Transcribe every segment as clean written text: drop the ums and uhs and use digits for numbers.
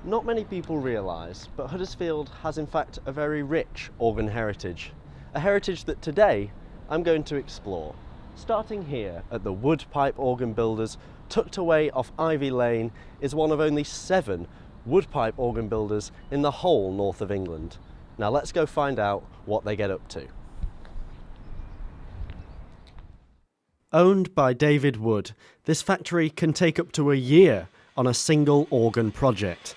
Not many people realise, but Huddersfield has in fact a very rich organ heritage. A heritage that today I'm going to explore. Starting here at the Wood Pipe Organ Builders, tucked away off Ivy Lane, is one of only 7 wood pipe organ builders in the whole north of England. Now let's go find out what they get up to. Owned by David Wood, this factory can take up to a year on a single organ project.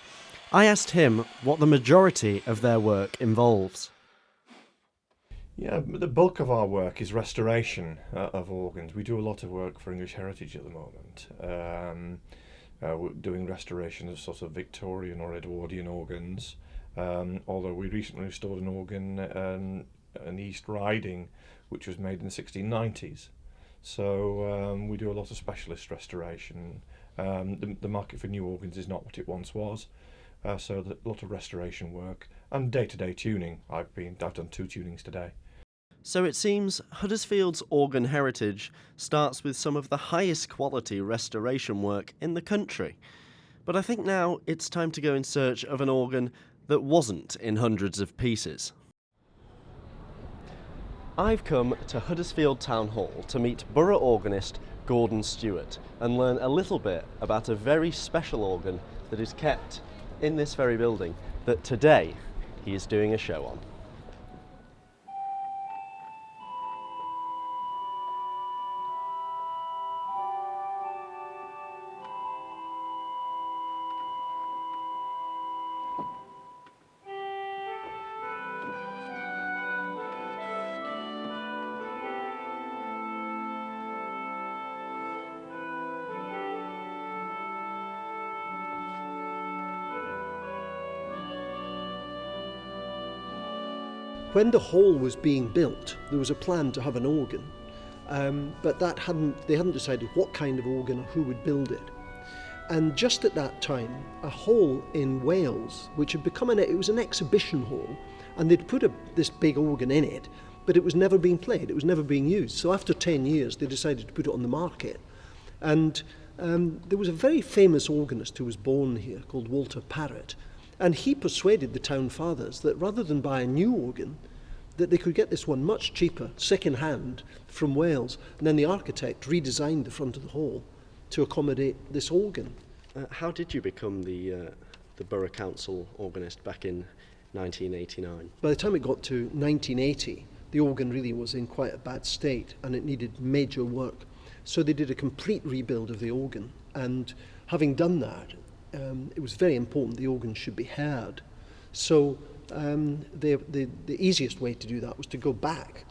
I asked him what the majority of their work involves. Yeah, the bulk of our work is restoration of organs. We do a lot of work for English Heritage at the moment. We're doing restoration of sort of Victorian or Edwardian organs, although we recently restored an organ, an East Riding, which was made in the 1690s. So we do a lot of specialist restoration. The market for new organs is not what it once was, so a lot of restoration work and day-to-day tuning. I've done 2 tunings today. So it seems Huddersfield's organ heritage starts with some of the highest quality restoration work in the country. But I think now it's time to go in search of an organ that wasn't in hundreds of pieces. I've come to Huddersfield Town Hall to meet borough organist Gordon Stewart and learn a little bit about a very special organ that is kept in this very building that today he is doing a show on. When the hall was being built, there was a plan to have an organ, but they hadn't decided what kind of organ or who would build it. And just at that time, a hall in Wales, which had become it was an exhibition hall, and they'd put this big organ in it, but it was never being played, it was never being used. So after 10 years, they decided to put it on the market. And there was a very famous organist who was born here called Walter Parrott, and he persuaded the town fathers that rather than buy a new organ, that they could get this one much cheaper, second-hand, from Wales. And then the architect redesigned the front of the hall to accommodate this organ. How did you become the Borough Council organist back in 1989? By the time it got to 1980, the organ really was in quite a bad state and it needed major work. So they did a complete rebuild of the organ. And having done that, it was very important the organ should be heard. So the easiest way to do that was to go back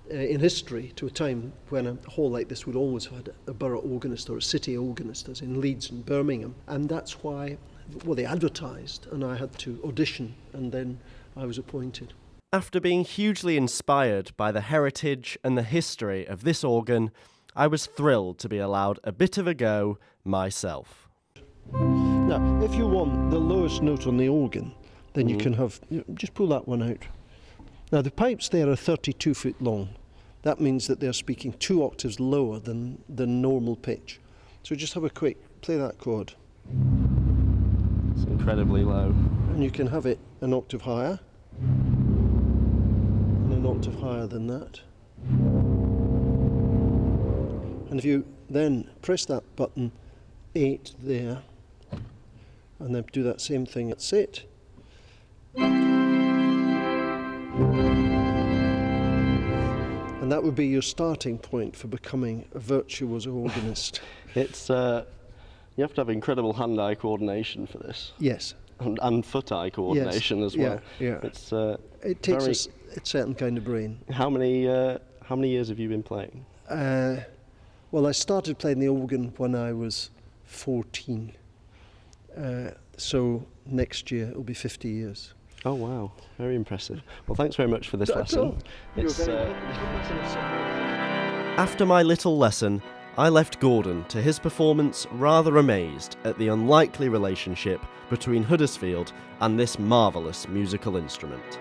in history to a time when a hall like this would always have had a borough organist or a city organist, as in Leeds and Birmingham. And that's why, they advertised and I had to audition and then I was appointed. After being hugely inspired by the heritage and the history of this organ, I was thrilled to be allowed a bit of a go myself. Now, if you want the lowest note on the organ, then you can have, just pull that one out. Now, the pipes there are 32 foot long. That means that they're speaking 2 octaves lower than the normal pitch. So just have a quick, play that chord. It's incredibly low. And you can have it an octave higher, and an octave higher than that. And if you then press that button 8 there, and then do that same thing at sit. And that would be your starting point for becoming a virtuoso organist. It's you have to have incredible hand-eye coordination for this. Yes. And foot-eye coordination as well. Yeah. It takes a certain kind of brain. How many years have you been playing? Well, I started playing the organ when I was 14. So next year it'll be 50 years. Oh wow, very impressive. Well, thanks very much for this lesson. After my little lesson, I left Gordon to his performance rather amazed at the unlikely relationship between Huddersfield and this marvellous musical instrument.